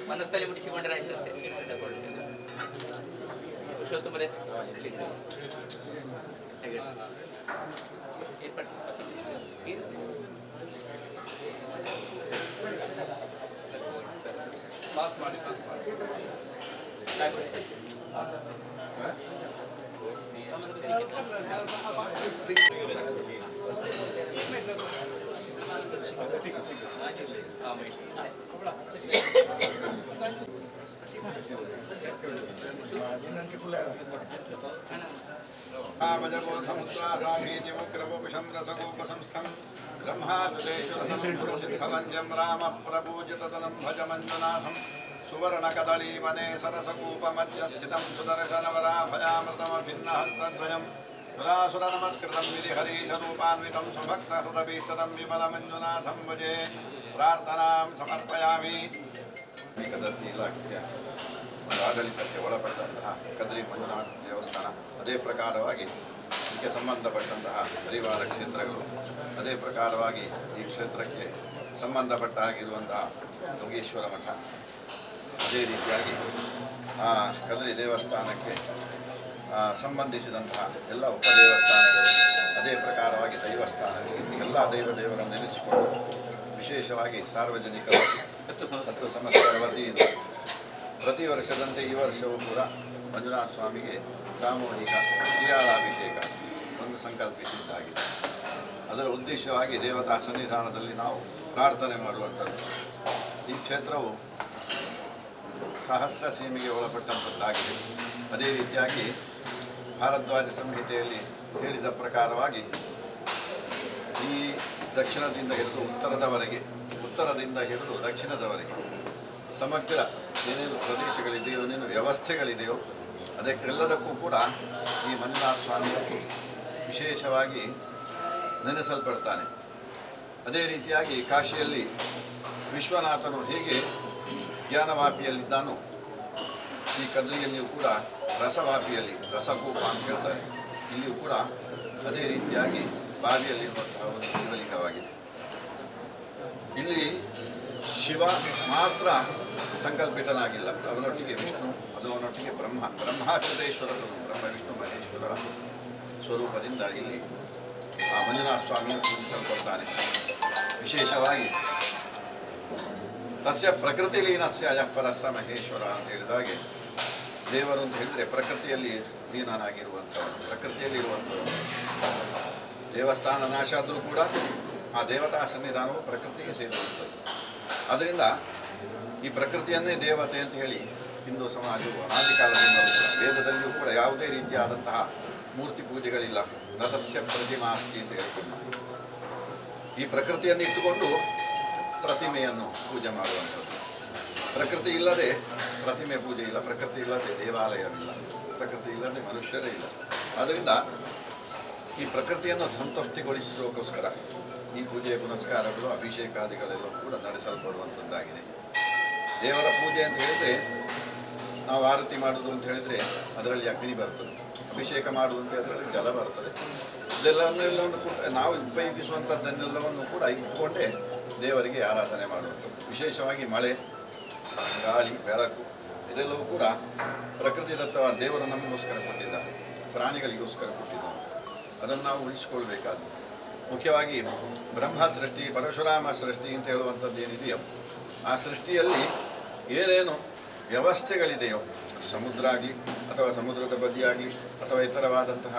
ಮನಸ್ಸಲ್ಲಿ ಮುಡಿಸಿಕೊಂಡ್ರೆ ಆಯ್ತು ಅಷ್ಟೇ. ಪುರುಷೋತ್ತಮರೇ ಪಾಸ್ ಮಾಡಿ ब्रह्मादेशुरसिद्धवन्द्यं रामप्रपूजिततनं भज मञ्जुनाथं सुवर्णकदलीवने सरसकूपमध्यस्थितं सुदर्शनवराभयामृतमभिन्नहस्तद्वयं सुरासुरनमस्कृतं विधिहरीशरूपान्वितं सुभक्तहृदभीष्टदं विमलमञ्जुनाथं भजे प्रार्थनां समर्पयामि. ಕದರ್ತಿ ಇಲಾಖೆಯ ಒಂದು ಆಡಳಿತಕ್ಕೆ ಒಳಪಟ್ಟಂತಹ ಕದ್ರಿ ಮಂಜುನಾಥ ದೇವಸ್ಥಾನ, ಅದೇ ಪ್ರಕಾರವಾಗಿ ಇದಕ್ಕೆ ಸಂಬಂಧಪಟ್ಟಂತಹ ಪರಿವಾರ ಕ್ಷೇತ್ರಗಳು, ಅದೇ ಪ್ರಕಾರವಾಗಿ ಈ ಕ್ಷೇತ್ರಕ್ಕೆ ಸಂಬಂಧಪಟ್ಟ ಆಗಿರುವಂತಹ ಯೋಗೇಶ್ವರ ಮಠ, ಅದೇ ರೀತಿಯಾಗಿ ಕದ್ರಿ ದೇವಸ್ಥಾನಕ್ಕೆ ಸಂಬಂಧಿಸಿದಂತಹ ಎಲ್ಲ ಉಪದೇವಸ್ಥಾನಗಳು, ಅದೇ ಪ್ರಕಾರವಾಗಿ ದೈವಸ್ಥಾನಗಳು, ಎಲ್ಲ ದೇವರನ್ನು ನೆಲೆಸಿಕೊಂಡು ವಿಶೇಷವಾಗಿ ಸಾರ್ವಜನಿಕರು ಮತ್ತು ಸಂಸ್ಥೆಗಳ ವತಿಯಿಂದ ಪ್ರತಿ ವರ್ಷದಂತೆ ಈ ವರ್ಷವೂ ಕೂಡ ಮಂಜುನಾಥ ಸ್ವಾಮಿಗೆ ಸಾಮೂಹಿಕ ಶ್ರೀಯಾಲಾಭಿಷೇಕ ಒಂದು ಸಂಕಲ್ಪಿಸಿದ್ದಾಗಿದೆ. ಅದರ ಉದ್ದೇಶವಾಗಿ ದೇವತಾ ಸನ್ನಿಧಾನದಲ್ಲಿ ನಾವು ಪ್ರಾರ್ಥನೆ ಮಾಡುವಂಥದ್ದು. ಈ ಕ್ಷೇತ್ರವು ಸಹಸ್ರ ಸೀಮೆಗೆ ಒಳಪಟ್ಟಂಥದ್ದಾಗಿದೆ. ಅದೇ ರೀತಿಯಾಗಿ ಭಾರದ್ವಾಜ ಸಂಹಿತೆಯಲ್ಲಿ ಹೇಳಿದ ಪ್ರಕಾರವಾಗಿ ಈ ದಕ್ಷಿಣದಿಂದ ಹಿಡಿದು ಉತ್ತರದಿಂದ ಹಿಡಿದು ದಕ್ಷಿಣದವರೆಗೆ ಸಮಗ್ರ ಏನೇನು ಪ್ರದೇಶಗಳಿದೆಯೋ, ಏನೇನು ವ್ಯವಸ್ಥೆಗಳಿದೆಯೋ ಅದಕ್ಕೆಲ್ಲದಕ್ಕೂ ಕೂಡ ಈ ಮಂಜುನಾಥ ಸ್ವಾಮಿ ವಿಶೇಷವಾಗಿ ನೆನೆಸಲ್ಪಡ್ತಾನೆ. ಅದೇ ರೀತಿಯಾಗಿ ಕಾಶಿಯಲ್ಲಿ ವಿಶ್ವನಾಥನು ಹೇಗೆ ಜ್ಞಾನವಾಪಿಯಲ್ಲಿದ್ದಾನೋ, ಈ ಕದ್ರಿಯಲ್ಲಿಯೂ ಕೂಡ ರಸವಾಪಿಯಲ್ಲಿ ರಸಕೂಪ ಅಂತ ಹೇಳ್ತಾರೆ. ಇಲ್ಲಿಯೂ ಕೂಡ ಅದೇ ರೀತಿಯಾಗಿ ಬಾವಿಯಲ್ಲಿರುವಂತಹ ಒಂದು ಶಿವಲಿಂಗವಾಗಿದೆ. ಇಲ್ಲಿ ಶಿವ ಮಾತ್ರ ಸಂಕಲ್ಪಿತನಾಗಿಲ್ಲ, ಅವನೊಟ್ಟಿಗೆ ವಿಷ್ಣು, ಅದು ಅವನೊಟ್ಟಿಗೆ ಬ್ರಹ್ಮಾಕ್ಷರೇಶ್ವರರು, ಬ್ರಹ್ಮ ವಿಷ್ಣು ಮಹೇಶ್ವರರ ಸ್ವರೂಪದಿಂದ ಇಲ್ಲಿ ಆ ಮಂಜುನಾಥ ಸ್ವಾಮಿಯನ್ನು ಪೂಜಿಸಲ್ಪಡ್ತಾನೆ. ವಿಶೇಷವಾಗಿ ತಸ್ಯ ಪ್ರಕೃತಿ ಲೀನಸ್ಯ ಅಯಃಪರಸ್ಸ ಮಹೇಶ್ವರ ಅಂತ ಹೇಳಿದಾಗೆ, ದೇವರು ಅಂತ ಹೇಳಿದರೆ ಪ್ರಕೃತಿಯಲ್ಲಿ ಲೀನನಾಗಿರುವಂಥವ್ರು, ಪ್ರಕೃತಿಯಲ್ಲಿರುವಂಥವ್ರು. ದೇವಸ್ಥಾನ ನಾಶ ಆದರೂ ಕೂಡ ಆ ದೇವತಾ ಸನ್ನಿಧಾನವು ಪ್ರಕೃತಿಗೆ ಸೇರುವಂಥದ್ದು. ಆದ್ದರಿಂದ ಈ ಪ್ರಕೃತಿಯನ್ನೇ ದೇವತೆ ಅಂತ ಹೇಳಿ ಹಿಂದೂ ಸಮಾಜವು ಅನಾದಿ ಕಾಲದಿಂದಲೂ ಕೂಡ, ವೇದದಲ್ಲಿಯೂ ಕೂಡ ಯಾವುದೇ ರೀತಿಯಾದಂತಹ ಮೂರ್ತಿ ಪೂಜೆಗಳಿಲ್ಲ. ರಥಸ್ಯ ಪ್ರತಿಮಾಸ್ತಿ ಅಂತ ಹೇಳ್ಕೊಂಡು ಈ ಪ್ರಕೃತಿಯನ್ನು ಇಟ್ಟುಕೊಂಡು ಪ್ರತಿಮೆಯನ್ನು ಪೂಜೆ ಮಾಡುವಂಥದ್ದು. ಪ್ರಕೃತಿ ಇಲ್ಲದೆ ಪ್ರತಿಮೆ ಪೂಜೆ ಇಲ್ಲ, ಪ್ರಕೃತಿ ಇಲ್ಲದೆ ದೇವಾಲಯವಿಲ್ಲ, ಪ್ರಕೃತಿ ಇಲ್ಲದೆ ಮನುಷ್ಯರೇ ಇಲ್ಲ. ಆದ್ದರಿಂದ ಈ ಪ್ರಕೃತಿಯನ್ನು ಸಂತುಷ್ಟಿಗೊಳಿಸೋಕ್ಕೋಸ್ಕರ ಈ ಪೂಜೆ ಪುನಸ್ಕಾರಗಳು ಅಭಿಷೇಕಾದಿಗಳೆಲ್ಲವೂ ಕೂಡ ನಡೆಸಲ್ಪಡುವಂಥದ್ದಾಗಿದೆ. ದೇವರ ಪೂಜೆ ಅಂತ ಹೇಳಿದರೆ ನಾವು ಆರತಿ ಮಾಡುವುದು ಅಂತ ಹೇಳಿದರೆ ಅದರಲ್ಲಿ ಅಗ್ನಿ ಬರ್ತದೆ, ಅಭಿಷೇಕ ಮಾಡುವಂತೆ ಅದರಲ್ಲಿ ಜಲ ಬರ್ತದೆ. ಇದೆಲ್ಲವನ್ನೆಲ್ಲವನ್ನು ಕೂಡ ನಾವು ಉಪಯೋಗಿಸುವಂಥದ್ದನ್ನೆಲ್ಲವನ್ನು ಕೂಡ ಇಟ್ಟುಕೊಂಡೇ ದೇವರಿಗೆ ಆರಾಧನೆ ಮಾಡುವಂಥದ್ದು. ವಿಶೇಷವಾಗಿ ಮಳೆ, ಗಾಳಿ, ಬೆಳಕು ಇದೆಲ್ಲವೂ ಕೂಡ ಪ್ರಕೃತಿದತ್ತವಾದ ದೇವರು ನಮಗೋಸ್ಕರ ಕೊಟ್ಟಿದ್ದಾರೆ, ಪ್ರಾಣಿಗಳಿಗೋಸ್ಕರ ಕೊಟ್ಟಿದ್ದಾರೆ. ಅದನ್ನು ನಾವು ಉಳಿಸಿಕೊಳ್ಬೇಕಾದ ಮುಖ್ಯವಾಗಿ ಬ್ರಹ್ಮ ಸೃಷ್ಟಿ, ಪರಶುರಾಮ ಸೃಷ್ಟಿ ಅಂತ ಹೇಳುವಂಥದ್ದು ಏನಿದೆಯೋ ಆ ಸೃಷ್ಟಿಯಲ್ಲಿ ಏನೇನು ವ್ಯವಸ್ಥೆಗಳಿದೆಯೋ, ಸಮುದ್ರ ಆಗಲಿ ಅಥವಾ ಸಮುದ್ರದ ಬದಿಯಾಗಲಿ ಅಥವಾ ಇತರವಾದಂತಹ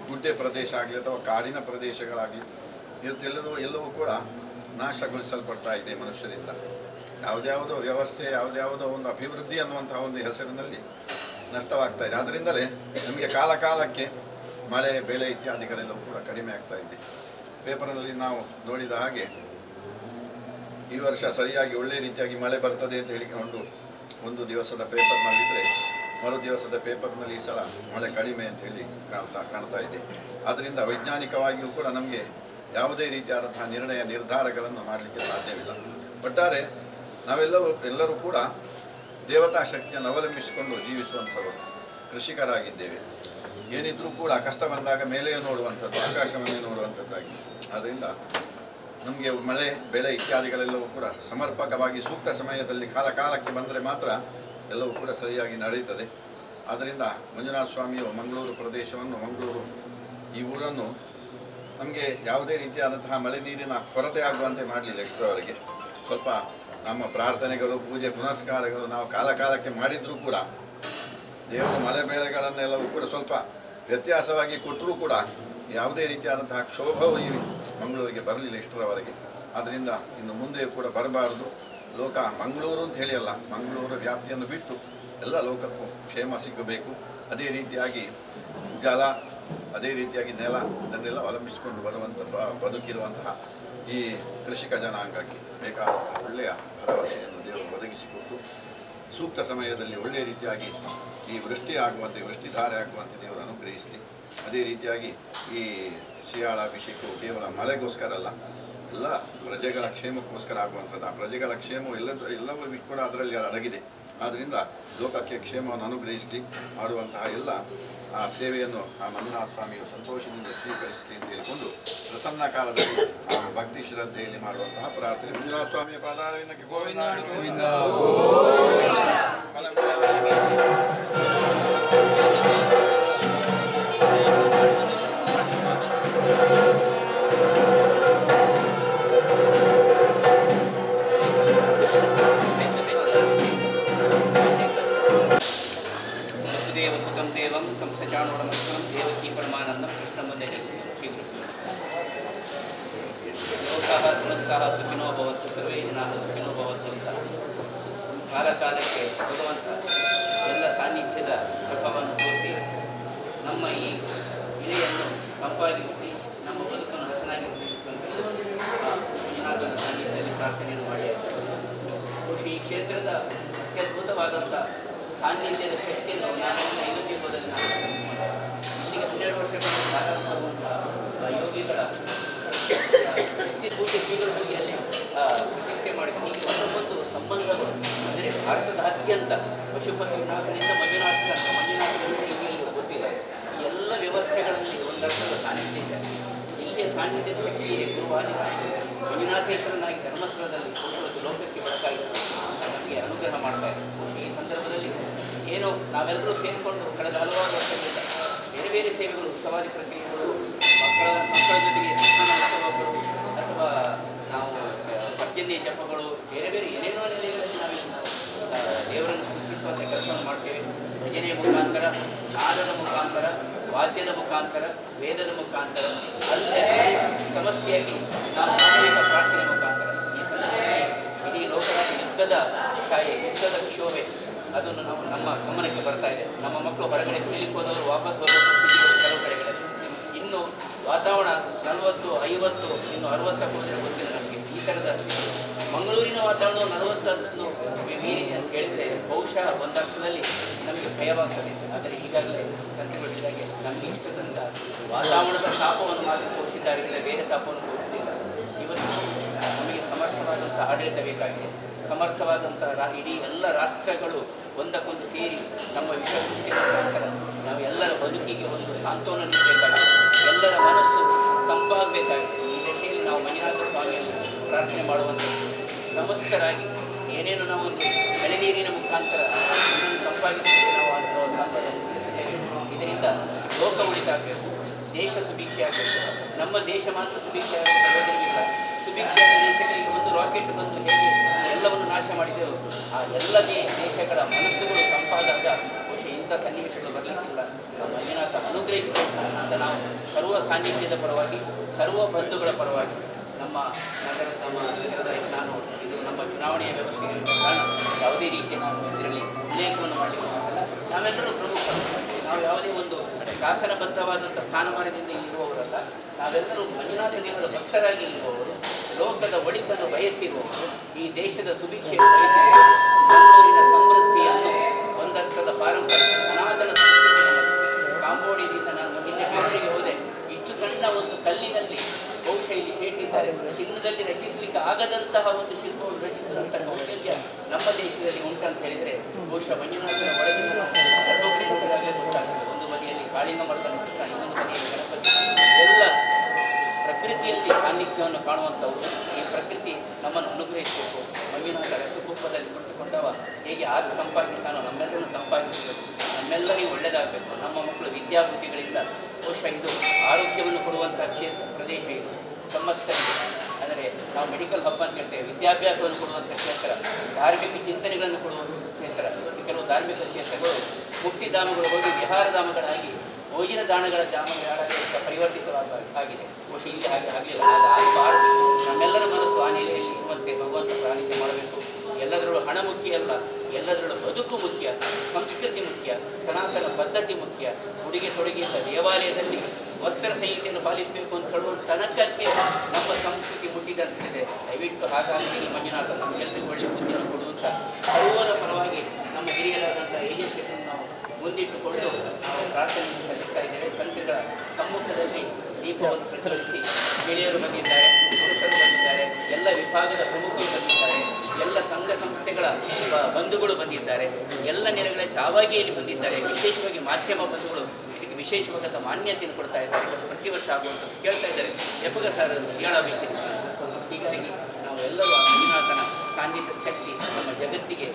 ಗುಡ್ಡೆ ಪ್ರದೇಶ ಆಗಲಿ ಅಥವಾ ಕಾಡಿನ ಪ್ರದೇಶಗಳಾಗಲಿ ಎಲ್ಲವೂ ಕೂಡ ನಾಶಗೊಳಿಸಲ್ಪಡ್ತಾ ಇದೆ ಮನುಷ್ಯರಿಂದ. ಯಾವುದ್ಯಾವುದೋ ವ್ಯವಸ್ಥೆ, ಯಾವುದ್ಯಾವುದೋ ಒಂದು ಅಭಿವೃದ್ಧಿ ಅನ್ನುವಂತಹ ಒಂದು ಹೆಸರಿನಲ್ಲಿ ನಷ್ಟವಾಗ್ತಾ ಇದೆ. ಆದ್ದರಿಂದಲೇ ನಮಗೆ ಕಾಲ ಕಾಲಕ್ಕೆ ಮಳೆ, ಬೆಳೆ ಇತ್ಯಾದಿಗಳೆಲ್ಲವೂ ಕೂಡ ಕಡಿಮೆ ಆಗ್ತಾ ಇದೆ. ಪೇಪರ್ನಲ್ಲಿ ನಾವು ನೋಡಿದ ಹಾಗೆ ಈ ವರ್ಷ ಸರಿಯಾಗಿ ಒಳ್ಳೆಯ ರೀತಿಯಾಗಿ ಮಳೆ ಬರ್ತದೆ ಅಂತ ಹೇಳಿಕೊಂಡು ಒಂದು ದಿವಸದ ಪೇಪರ್ನಲ್ಲಿದ್ದರೆ ಮರು ದಿವಸದ ಪೇಪರ್ನಲ್ಲಿ ಈ ಸಲ ಮಳೆ ಕಡಿಮೆ ಅಂತ ಹೇಳಿ ಕಾಣ್ತಾ ಇದೆ. ಆದ್ದರಿಂದ ವೈಜ್ಞಾನಿಕವಾಗಿಯೂ ಕೂಡ ನಮಗೆ ಯಾವುದೇ ರೀತಿಯಾದಂತಹ ನಿರ್ಧಾರಗಳನ್ನು ಮಾಡಲಿಕ್ಕೆ ಸಾಧ್ಯವಿಲ್ಲ. ಒಟ್ಟಾರೆ ಎಲ್ಲರೂ ಕೂಡ ದೇವತಾ ಶಕ್ತಿಯನ್ನು ಅವಲಂಬಿಸಿಕೊಂಡು ಜೀವಿಸುವಂಥವರು ಕೃಷಿಕರಾಗಿದ್ದೇವೆ. ಏನಿದ್ರೂ ಕೂಡ ಕಷ್ಟ ಬಂದಾಗ ಮೇಲೆಯೇ ನೋಡುವಂಥದ್ದು, ಆಕಾಶವನ್ನೇ ನೋಡುವಂಥದ್ದಾಗಿದೆ. ಆದ್ದರಿಂದ ನಮಗೆ ಮಳೆ, ಬೆಳೆ ಇತ್ಯಾದಿಗಳೆಲ್ಲವೂ ಕೂಡ ಸಮರ್ಪಕವಾಗಿ ಸೂಕ್ತ ಸಮಯದಲ್ಲಿ ಕಾಲಕ್ಕೆ ಬಂದರೆ ಮಾತ್ರ ಎಲ್ಲವೂ ಕೂಡ ಸರಿಯಾಗಿ ನಡೆಯುತ್ತದೆ. ಆದ್ದರಿಂದ ಮಂಜುನಾಥ ಸ್ವಾಮಿಯು ಮಂಗಳೂರು ಪ್ರದೇಶವನ್ನು, ಮಂಗಳೂರು ಈ ಊರನ್ನು ನಮಗೆ ಯಾವುದೇ ರೀತಿಯಾದಂತಹ ಮಳೆ ನೀರಿನ ಕೊರತೆ ಆಗುವಂತೆ ಮಾಡಲಿಲ್ಲ. ಇಷ್ಟರವರೆಗೆ ಸ್ವಲ್ಪ ನಮ್ಮ ಪ್ರಾರ್ಥನೆಗಳು, ಪೂಜೆ ಪುನಸ್ಕಾರಗಳು ನಾವು ಕಾಲಕ್ಕೆ ಮಾಡಿದರೂ ಕೂಡ ದೇವರು ಮಳೆ ಬೆಳೆಗಳನ್ನೆಲ್ಲವೂ ಕೂಡ ಸ್ವಲ್ಪ ವ್ಯತ್ಯಾಸವಾಗಿ ಕೊಟ್ಟರೂ ಕೂಡ ಯಾವುದೇ ರೀತಿಯಾದಂತಹ ಕ್ಷೋಭವು ಈ ಮಂಗಳೂರಿಗೆ ಬರಲಿಲ್ಲ ಇಷ್ಟರವರೆಗೆ. ಆದ್ದರಿಂದ ಇನ್ನು ಮುಂದೆಯೂ ಕೂಡ ಬರಬಾರದು. ಲೋಕ ಮಂಗಳೂರು ಅಂತ ಹೇಳಿ ಅಲ್ಲ, ಮಂಗಳೂರು ವ್ಯಾಪ್ತಿಯನ್ನು ಬಿಟ್ಟು ಎಲ್ಲ ಲೋಕಕ್ಕೂ ಕ್ಷೇಮ ಸಿಗಬೇಕು. ಅದೇ ರೀತಿಯಾಗಿ ಜಲ, ಅದೇ ರೀತಿಯಾಗಿ ನೆಲ, ಇದನ್ನೆಲ್ಲ ಅವಲಂಬಿಸಿಕೊಂಡು ಬದುಕಿರುವಂತಹ ಈ ಕೃಷಿಕ ಜನಾಂಗಕ್ಕೆ ಬೇಕಾದಂತಹ ಒಳ್ಳೆಯ ಭರವಸೆಯನ್ನು ದೇವರು ಒದಗಿಸಿಕೊಟ್ಟು ಸೂಕ್ತ ಸಮಯದಲ್ಲಿ ಒಳ್ಳೆಯ ರೀತಿಯಾಗಿ ಈ ವೃಷ್ಟಿಧಾರೆ ಆಗುವಂತೆ ದೇವರು ಅನುಗ್ರಹಿಸಲಿ. ಅದೇ ರೀತಿಯಾಗಿ ಈ ಶ್ರೀಯಾಳಾಭಿಷೇಕವು ಕೇವಲ ಮಳೆಗೋಸ್ಕರ ಅಲ್ಲ, ಎಲ್ಲ ಪ್ರಜೆಗಳ ಕ್ಷೇಮಕ್ಕೋಸ್ಕರ ಆಗುವಂಥದ್ದು. ಆ ಪ್ರಜೆಗಳ ಕ್ಷೇಮವು ಎಲ್ಲವೂ ಕೂಡ ಅದರಲ್ಲಿ ಅಡಗಿದೆ. ಆದ್ದರಿಂದ ಲೋಕಕ್ಕೆ ಕ್ಷೇಮವನ್ನು ಅನುಗ್ರಹಿಸಲಿ. ಮಾಡುವಂತಹ ಎಲ್ಲ ಆ ಸೇವೆಯನ್ನು ಆ ಮಂಜುನಾಥ ಸ್ವಾಮಿಯು ಸಂತೋಷದಿಂದ ಸ್ವೀಕರಿಸಲಿ ಅಂತ ಹೇಳಿಕೊಂಡು ಪ್ರಸನ್ನ ಕಾಲದಲ್ಲಿ ಭಕ್ತಿ ಶ್ರದ್ಧೆಯಲ್ಲಿ ಮಾಡುವಂತಹ ಪ್ರಾರ್ಥನೆ. ಮಂಜುನಾಥ ಸ್ವಾಮಿಯ ಪಾದಾರವಿಂದಕ್ಕೆ ಗೋವಿಂದ ಗೋವಿಂದ. ಸುತಂ ದೇವಂ ತಂ ಸಚಾಣೋಡಮಸ್ಕರಂ ದೇವಕೀ ಪರಮಾನಂದಂ ಕೃಷ್ಣ ಮುಂದೆ ಶ್ರೀ ಗುರು ಲೋಕಃ ಸಮಸ್ತಃ ಸುಖಿನೋ ಭವಂತು, ಸರ್ವೇ ಜನಾಃ ಸುಖಿನೋ ಭವಂತು ಅಂತ ಕಾಲಕ್ಕೆ ಭಗವಂತ ಎಲ್ಲ ಸಾನ್ನಿಧ್ಯದ ಪ್ರಭಾವವನ್ನು ತೋರಿಸಿ ನಮ್ಮ ಈ ಇಳೆಯನ್ನು ತಂಪಾಗಿರಿಸಿ ನಮ್ಮ ಬದುಕನ್ನು ಹಸನಾಗಿರಿಸುವಂತೆ ಮಂಜುನಾಥನ ಸಾನ್ನಿಧ್ಯದಲ್ಲಿ ಪ್ರಾರ್ಥನೆಯನ್ನು ಮಾಡಿ ಈ ಕ್ಷೇತ್ರದ ಅತ್ಯದ್ಭುತವಾದಂಥ ಸಾನ್ನಿಧ್ಯದ ಶಕ್ತಿಯನ್ನು ನಾನು ನೈವೇದ್ಯದಲ್ಲಿ ಇಲ್ಲಿಗೆ 12 ವರ್ಷಗಳ ಕಾಲ ಯೋಗಿಗಳ ಶಕ್ತಿ ಪೂಜೆ ಶ್ರೀಗಳು ಅಲ್ಲಿ ಪ್ರತಿಷ್ಠೆ ಮಾಡಿಕೊಂಡು ಹೀಗೆ ಒಂದೊಂದು ಸಂಬಂಧಗಳು ಅಂದರೆ ಭಾರತದಾದ್ಯಂತ ಪಶುಪತಿನಾಥನಿಂದ ಮಂಜುನಾಥನಿಂದ ಇಲ್ಲಿ ಗೊತ್ತಿಲ್ಲ. ಈ ಎಲ್ಲ ವ್ಯವಸ್ಥೆಗಳಲ್ಲಿ ಒಂದರ್ಥದ ಸಾನ್ನಿಧ್ಯ ಶಕ್ತಿ, ಇಲ್ಲಿಯ ಸಾನ್ನಿಧ್ಯದ ಶಕ್ತಿ ಇದೆ. ಗುರುವಾದಿನಾಗಿ ಮಂಜುನಾಥೇಶ್ವರನಾಗಿ ಧರ್ಮಸ್ಥಳದಲ್ಲಿ ಲೋಕಕ್ಕೆ ಬೆಳಕಾಗಿ ನಮಗೆ ಅನುಗ್ರಹ ಮಾಡ್ತಾ ಇದೆ. ಈ ಸಂದರ್ಭದಲ್ಲಿ ಏನೋ ನಾವೆಲ್ಲರೂ ಸೇರಿಕೊಂಡು ಕಳೆದ ಹಲವಾರು ವರ್ಷಗಳಿಂದ ಬೇರೆ ಬೇರೆ ಸೇವೆಗಳು, ಉತ್ಸವಾದಿ ಪ್ರಕ್ರಿಯೆಗಳು, ಮಕ್ಕಳ ಜೊತೆಗೆ ಶಿಕ್ಷಣ ಉತ್ಸವಗಳು ಅಥವಾ ನಾವು ಪರ್ಜನ್ಯ ಜಪಗಳು, ಬೇರೆ ಬೇರೆ ಏನೇನೋ ನೆಲೆಗಳಲ್ಲಿ ನಾವಿಲ್ಲಿ ದೇವರನ್ನು ಸ್ತುತಿಸುವಂಥ ಕೆಲಸವನ್ನು ಮಾಡ್ತೇವೆ. ಭಜನೆಯ ಮುಖಾಂತರ, ನಾದದ ಮುಖಾಂತರ, ವಾದ್ಯದ ಮುಖಾಂತರ, ವೇದದ ಮುಖಾಂತರ, ಅಲ್ಲೇ ಸಮಷ್ಟಿಯಾಗಿ ನಾವು ಸಾಮೂಹಿಕ ಪ್ರಾರ್ಥನೆ ಮುಖಾಂತರ ಈ ಸಂದರ್ಭದಲ್ಲಿ ಇಡೀ ಲೋಕದ ಯುದ್ಧದ ಛಾಯೆ, ಯುದ್ಧದ ಕ್ಷೋಭೆ ಅದನ್ನು ನಾವು ನಮ್ಮ ಗಮನಕ್ಕೆ ಬರ್ತಾ ಇದೆ. ನಮ್ಮ ಮಕ್ಕಳು ಹೊರಗಡೆ ಕಲಿಲಿಕ್ಕೆ ಹೋದವರು ವಾಪಸ್ ಬರುವ ಕೆಲವು ಕಡೆಗಳಲ್ಲಿ ಇನ್ನು ವಾತಾವರಣ 40, 50, ಇನ್ನು 60 ಹೋದರೆ ಗೊತ್ತಿಲ್ಲ ನಮಗೆ. ಈ ಥರದ ಮಂಗಳೂರಿನ ವಾತಾವರಣ 40 ಮೀರಿದೆ ಅಂತ ಹೇಳಿದರೆ ಬಹುಶಃ ಒಂದರ್ಥದಲ್ಲಿ ನಮಗೆ ಭಯವಾಗ್ತದೆ. ಆದರೆ ಈಗಾಗಲೇ ತಂತ್ರಿಗಳಿದ್ದಾಗೆ ನಮಗೆ ಇಷ್ಟು ತನಕ ವಾತಾವರಣದ ತಾಪವನ್ನು ಮಾತ್ರ ತೋರಿಸಿದ್ದಾರೆ, ಬೇರೆ ತಾಪವನ್ನು ತೋರಿಸಿಲ್ಲ. ಇವತ್ತು ನಮಗೆ ಸಮರ್ಥವಾದಂಥ ಆಡಳಿತ ಬೇಕಾಗಿದೆ. ಸಮರ್ಥವಾದಂಥ ಇಡೀ ಎಲ್ಲ ರಾಷ್ಟ್ರಗಳು ಒಂದಕ್ಕೊಂದು ಸೇರಿ ನಮ್ಮ ವಿಶ್ವಸಂಸ್ಥೆಯ ಮುಖಾಂತರ ನಾವು ಎಲ್ಲರ ಬದುಕಿಗೆ ಒಂದು ಸಾಂತ್ವನ ನೀಡಬೇಕಾಗಿದೆ. ಎಲ್ಲರ ಮನಸ್ಸು ತಂಪಾಗಬೇಕಾಗಿದೆ. ಈ ದಶೆಯಲ್ಲಿ ನಾವು ಮಂಜುನಾಥ ಸ್ವಾಮಿಯನ್ನು ಪ್ರಾರ್ಥನೆ ಮಾಡುವಂತೆ ಸಮಸ್ತರಾಗಿ ಏನೇನು ನಾವು ಒಂದು ಎಳೆನೀರಿನ ಮುಖಾಂತರ ಇದನ್ನು ತಂಪಾಗಿಸಲಿಕ್ಕೆ ನಾವು ಸಾಂತ್ವನ ತಿಳಿಸುತ್ತೇವೆ. ಇದರಿಂದ ಲೋಕ ಉಳಿತಾಗಬೇಕು, ದೇಶ ಸುಭಿಕ್ಷೆ ಆಗಬೇಕು. ನಮ್ಮ ದೇಶ ಮಾತ್ರ ಸುಭಿಕ್ಷೆ ಆಗಬೇಕಿಲ್ಲ. ಸುಭಿಕ್ಷೆಯಾದ ದೇಶಗಳಿಗೆ ಒಂದು ರಾಕೆಟ್ ಬಂದು ಹೇಗೆ ಎಲ್ಲವನ್ನು ನಾಶ ಮಾಡಿದೆವು, ಆ ಎಲ್ಲ ದೇಶಗಳ ಮನಸ್ಸುಗಳು ತಂಪಾದಾಗ ಬಹುಶಃ ಇಂಥ ಸನ್ನಿವೇಶಗಳು ಬರಲಿಕ್ಕಿಲ್ಲ. ಮಂಜುನಾಥ ಅನುಗ್ರಹಿಸಬೇಕು ಅಂತ ನಾವು ಸರ್ವ ಸಾನ್ನಿಧ್ಯದ ಪರವಾಗಿ, ಸರ್ವ ಬಂಧುಗಳ ಪರವಾಗಿ ನಮ್ಮ ನಗರದಲ್ಲಿ ನಾನು ಇದು ನಮ್ಮ ಚುನಾವಣೆಯ ವ್ಯವಸ್ಥೆಗೆ ಕಾರಣ ಯಾವುದೇ ರೀತಿಯ ನಾನು ಇದರಲ್ಲಿ ಉಲ್ಲೇಖವನ್ನು ಮಾಡಲಿಕ್ಕೆ ಆಗಲ್ಲ. ನಾವೆಲ್ಲರೂ ಪ್ರಮುಖರು. ನಾವು ಯಾವುದೇ ಒಂದು ಶಾಸನಬದ್ಧವಾದಂಥ ಸ್ಥಾನಮಾನದಿಂದ ಇರುವವರಲ್ಲ. ನಾವೆಲ್ಲರೂ ಮಂಜುನಾಥ ದೇವರ ಭಕ್ತರಾಗಿ ಇರುವವರು, ಲೋಕದ ಒಳಿತನ್ನು ಬಯಸಿರುವವರು, ಈ ದೇಶದ ಸುಭಿಕ್ಷೆಯನ್ನು ಬಯಸಿರುವವರು, ಮಂಗಳೂರಿನ ಸಮೃದ್ಧಿಯನ್ನು ಒಂದರ್ಥದ ಪಾರಂಪರಿಕ ಸನಾತನ ಸಂಸ್ಕೃತಿ. ಕಾಂಬೋಡಿಯದಿಂದ ನಾನು ನಿನ್ನೆ ಬೆಂಗಳೂರಿಗೆ ಹೋದೆ. ಇಷ್ಟು ಸಣ್ಣ ಒಂದು ಕಲ್ಲಿನಲ್ಲಿ ಬಹುಶಃ ಇಲ್ಲಿ ಶೇಟಿದ್ದಾರೆ. ಚಿನ್ನದಲ್ಲಿ ರಚಿಸಲಿಕ್ಕೆ ಆಗದಂತಹ ಒಂದು ಶಿಲ್ಪವನ್ನು ರಚಿಸಿದಂಥ ಕೌಶಲ್ಯ ನಮ್ಮ ದೇಶದಲ್ಲಿ ಉಂಟಂತ ಹೇಳಿದರೆ ಬಹುಶಃ ಮಂಜುನಾಥನ ಒಳಗಿನ ಗರ್ಭಗುಡಿಯಾಗಲೇ ಗೊತ್ತಾಗ್ತದೆ. ಒಂದು ಬದಿಯಲ್ಲಿ ಕಾಳಿಂಗ ಮರದ ಕೃಷ್ಣ, ಇನ್ನೊಂದು ಬದಿಯಲ್ಲಿ ಗಣಪತಿ, ಎಲ್ಲ ಪ್ರಕೃತಿಯಲ್ಲಿ ಸಾನ್ನಿಧ್ಯವನ್ನು ಕಾಣುವಂಥವು. ಈ ಪ್ರಕೃತಿ ನಮ್ಮನ್ನು ಅನುಗ್ರಹಿಸಬೇಕು. ಮಂಜುನಾಥ ರಸಕೂಪದಲ್ಲಿ ಕುಳಿತುಕೊಂಡವ ಹೇಗೆ ಆಗ ತಂಪಾಗಿದ್ದಾನೋ ನಮ್ಮೆಲ್ಲರನ್ನು ತಂಪಾಗಿಸಬೇಕು. ನಮ್ಮೆಲ್ಲರಿಗೂ ಒಳ್ಳೆಯದಾಗಬೇಕು. ನಮ್ಮ ಮಕ್ಕಳು ವಿದ್ಯಾಬುದ್ಧಿಗಳಿಂದ ಬಹುಶಃ ಇದು ಆರೋಗ್ಯವನ್ನು ಕೊಡುವಂಥ ಪ್ರದೇಶ ಇದು ಸಮಸ್ತ. ಅಂದರೆ ನಾವು ಮೆಡಿಕಲ್ ಹಬ್ ಅಂತ ಹೇಳ್ತೇವೆ. ವಿದ್ಯಾಭ್ಯಾಸವನ್ನು ಕೊಡುವಂಥ ಕ್ಷೇತ್ರ, ಧಾರ್ಮಿಕ ಚಿಂತನೆಗಳನ್ನು ಕೊಡುವಂಥ ಕ್ಷೇತ್ರ. ಇವತ್ತು ಕೆಲವು ಧಾರ್ಮಿಕ ಕ್ಷೇತ್ರಗಳು ಮುಕ್ತಿಧಾಮಗಳು ಹೋಗಿ ವಿಹಾರಧಾಮಗಳಾಗಿ ಭೋಜನ ದಾನಗಳ ಧಾಮಗಳಾಗಿ ಪರಿವರ್ತಿತವಾಗಿದೆ. ಬಹುಶಃ ಇಲ್ಲಿ ಹಾಗೆ ಆಗಲಿಲ್ಲ. ಅದು ಆಗಬಾರದು. ನಮ್ಮೆಲ್ಲರ ಮನಸ್ಸು ಆ ನೆಲೆಯಲ್ಲಿ ಇರುವಂತೆ ಭಗವಂತ ಪ್ರಾರ್ಥನೆ ಮಾಡಬೇಕು. ಎಲ್ಲದರಲ್ಲೂ ಹಣ ಮುಖ್ಯ ಅಲ್ಲ, ಎಲ್ಲದರಲ್ಲೂ ಬದುಕು ಮುಖ್ಯ, ಸಂಸ್ಕೃತಿ ಮುಖ್ಯ, ಸನಾತನ ಪದ್ಧತಿ ಮುಖ್ಯ. ಉಡುಗೆ ತೊಡುಗೆಯಿಂದ ದೇವಾಲಯದಲ್ಲಿ ವಸ್ತ್ರ ಸಂಹಿತೆಯನ್ನು ಪಾಲಿಸಬೇಕು ಅಂತ ಹೇಳುವ ತನಕಕ್ಕೆ ನಮ್ಮ ಸಂಸ್ಕೃತಿ ಮುಟ್ಟಿದಂತಿದೆ. ದಯವಿಟ್ಟು ಹಾಗಾಗಿ ಈ ಮಂಜುನಾಥ ನಮಗೆಲ್ಲರಿಗೂ ಒಳ್ಳೆಯ ಬುದ್ಧಿಯನ್ನು ಕೊಡುವಂಥ ಸರ್ವರ ಪರವಾಗಿ ನಮ್ಮ ಹಿರಿಯರಾದಂಥ ಏಜೆನ್ಸಿಯನ್ನು ನಾವು ಮುಂದಿಟ್ಟುಕೊಂಡು ನಾವು ಪ್ರಾರ್ಥನೆಯನ್ನು ಸಲ್ಲಿಸ್ತಾ ಇದ್ದೇವೆ. ತಂತ್ರಿಗಳ ಸಮ್ಮುಖದಲ್ಲಿ ದೀಪವನ್ನು ಪ್ರಜ್ವಲಿಸಿ ಗೆಳೆಯರು ಬಂದಿದ್ದಾರೆ, ಪುರುಷರು ಬಂದಿದ್ದಾರೆ, ಎಲ್ಲ ವಿಭಾಗದ ಪ್ರಮುಖರು ಬಂದಿದ್ದಾರೆ, ಎಲ್ಲ ಸಂಘ ಸಂಸ್ಥೆಗಳ ಬಂಧುಗಳು ಬಂದಿದ್ದಾರೆ, ಎಲ್ಲ ನೆಲೆಗಳಲ್ಲಿ ತಾವಾಗಿಯೇ ಇಲ್ಲಿ ಬಂದಿದ್ದಾರೆ. ವಿಶೇಷವಾಗಿ ಮಾಧ್ಯಮ ಬಂಧುಗಳು ಇದಕ್ಕೆ ವಿಶೇಷವಾದಂಥ ಮಾನ್ಯತೆಯನ್ನು ಕೊಡ್ತಾ ಇದ್ದಾರೆ. ಪ್ರತಿ ವರ್ಷ ಆಗುವಂಥದ್ದು ಕೇಳ್ತಾ ಇದ್ದಾರೆ. ಎಪ್ಪಗ ಸರ್ ಹೇಳಬೇಕು. ಹೀಗಾಗಿ ನಾವು ಎಲ್ಲರೂ ಆ ಮಂಜುನಾಥನ ಸಾನ್ನಿಧ್ಯ ಶಕ್ತಿ ನಮ್ಮ ಜಗತ್ತಿಗೆ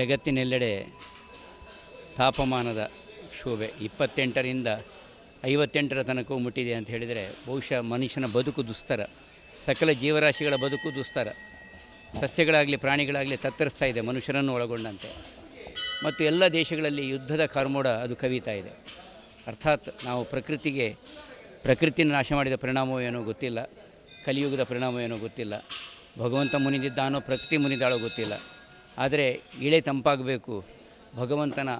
ಜಗತ್ತಿನೆಲ್ಲೆಡೆ ತಾಪಮಾನದ ಶೋಭೆ 28ರಿಂದ 58 ತನಕವೂ ಮುಟ್ಟಿದೆ ಅಂತ ಹೇಳಿದರೆ ಬಹುಶಃ ಮನುಷ್ಯನ ಬದುಕು ದುಸ್ತರ, ಸಕಲ ಜೀವರಾಶಿಗಳ ಬದುಕು ದುಸ್ತರ. ಸಸ್ಯಗಳಾಗಲಿ ಪ್ರಾಣಿಗಳಾಗಲಿ ತತ್ತರಿಸ್ತಾ ಇದೆ, ಮನುಷ್ಯರನ್ನು ಒಳಗೊಂಡಂತೆ. ಮತ್ತು ಎಲ್ಲ ದೇಶಗಳಲ್ಲಿ ಯುದ್ಧದ ಕಾರ್ಮೋಡ ಅದು ಕವಿತಾ ಇದೆ. ಅರ್ಥಾತ್ ನಾವು ಪ್ರಕೃತಿಯನ್ನು ನಾಶ ಮಾಡಿದ ಪರಿಣಾಮವೋ ಏನೋ ಗೊತ್ತಿಲ್ಲ, ಕಲಿಯುಗದ ಪರಿಣಾಮ ಏನೋ ಗೊತ್ತಿಲ್ಲ, ಭಗವಂತ ಮುನಿದಿದ್ದಾನೋ ಪ್ರಕೃತಿ ಮುನಿದಾಳೋ ಗೊತ್ತಿಲ್ಲ. ಆದರೆ ಇಳೆ ತಂಪಾಗಬೇಕು, ಭಗವಂತನ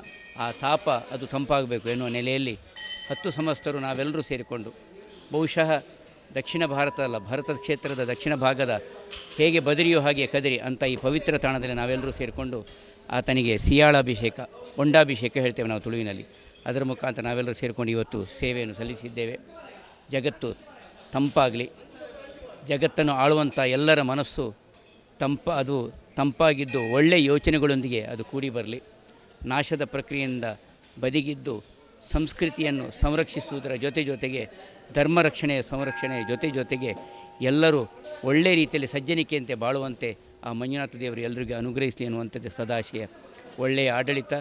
ಆ ತಾಪ ಅದು ತಂಪಾಗಬೇಕು ಎನ್ನುವ ನೆಲೆಯಲ್ಲಿ 10 ಸಂವತ್ಸರರು ನಾವೆಲ್ಲರೂ ಸೇರಿಕೊಂಡು ಬಹುಶಃ ದಕ್ಷಿಣ ಭಾರತ ಅಲ್ಲ, ಭಾರತ ಕ್ಷೇತ್ರದ ದಕ್ಷಿಣ ಭಾಗದ ಹೇಗೆ ಬದರಿಯೋ ಹಾಗೆ ಕದರಿ ಅಂತ ಈ ಪವಿತ್ರ ತಾಣದಲ್ಲಿ ನಾವೆಲ್ಲರೂ ಸೇರಿಕೊಂಡು ಆತನಿಗೆ ಸಿಯಾಳಾಭಿಷೇಕ, ಹೊಂಡಾಭಿಷೇಕ ಹೇಳ್ತೇವೆ ನಾವು ತುಳುವಿನಲ್ಲಿ, ಅದರ ಮುಖಾಂತರ ನಾವೆಲ್ಲರೂ ಸೇರಿಕೊಂಡು ಇವತ್ತು ಸೇವೆಯನ್ನು ಸಲ್ಲಿಸಿದ್ದೇವೆ. ಜಗತ್ತು ತಂಪಾಗಲಿ, ಜಗತ್ತನ್ನು ಆಳುವಂಥ ಎಲ್ಲರ ಮನಸ್ಸು ತಂಪಾಗಿದ್ದು ಒಳ್ಳೆಯ ಯೋಚನೆಗಳೊಂದಿಗೆ ಅದು ಕೂಡಿ ಬರಲಿ. ನಾಶದ ಪ್ರಕ್ರಿಯೆಯಿಂದ ಬದಿಗಿದ್ದು ಸಂಸ್ಕೃತಿಯನ್ನು ಸಂರಕ್ಷಿಸುವುದರ ಜೊತೆಗೆ ಧರ್ಮ ರಕ್ಷಣೆಯ ಸಂರಕ್ಷಣೆಯ ಜೊತೆಗೆ ಎಲ್ಲರೂ ಒಳ್ಳೆಯ ರೀತಿಯಲ್ಲಿ ಸಜ್ಜನಿಕೆಯಂತೆ ಬಾಳುವಂತೆ ಆ ಮಂಜುನಾಥ ದೇವರು ಎಲ್ಲರಿಗೂ ಅನುಗ್ರಹಿಸಲಿ ಎನ್ನುವಂಥದ್ದು ಸದಾಶಯ. ಒಳ್ಳೆಯ ಆಡಳಿತ,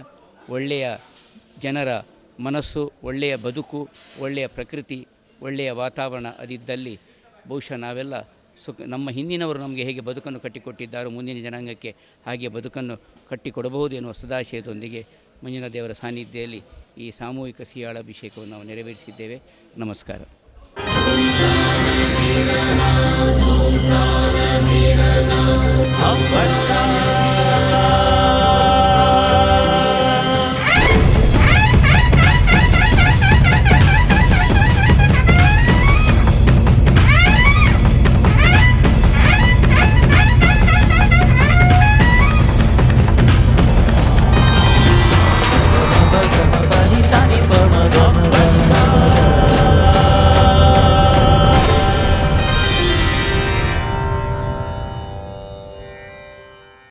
ಒಳ್ಳೆಯ ಜನರ ಮನಸ್ಸು, ಒಳ್ಳೆಯ ಬದುಕು, ಒಳ್ಳೆಯ ಪ್ರಕೃತಿ, ಒಳ್ಳೆಯ ವಾತಾವರಣ ಅದಿದ್ದಲ್ಲಿ ಬಹುಶಃ ನಾವೆಲ್ಲ ನಮ್ಮ ಹಿಂದಿನವರು ನಮಗೆ ಹೇಗೆ ಬದುಕನ್ನು ಕಟ್ಟಿಕೊಟ್ಟಿದ್ದಾರೋ ಮುಂದಿನ ಜನಾಂಗಕ್ಕೆ ಹಾಗೆ ಬದುಕನ್ನು ಕಟ್ಟಿಕೊಡಬಹುದು ಎನ್ನುವ ಸದಾಶಯದೊಂದಿಗೆ ಮಂಜುನಾಥ ದೇವರ ಸಾನ್ನಿಧ್ಯದಲ್ಲಿ ಈ ಸಾಮೂಹಿಕ ಸಿಯಾಳಾಭಿಷೇಕವನ್ನು ನಾವು ನೆರವೇರಿಸಿದ್ದೇವೆ. ನಮಸ್ಕಾರ.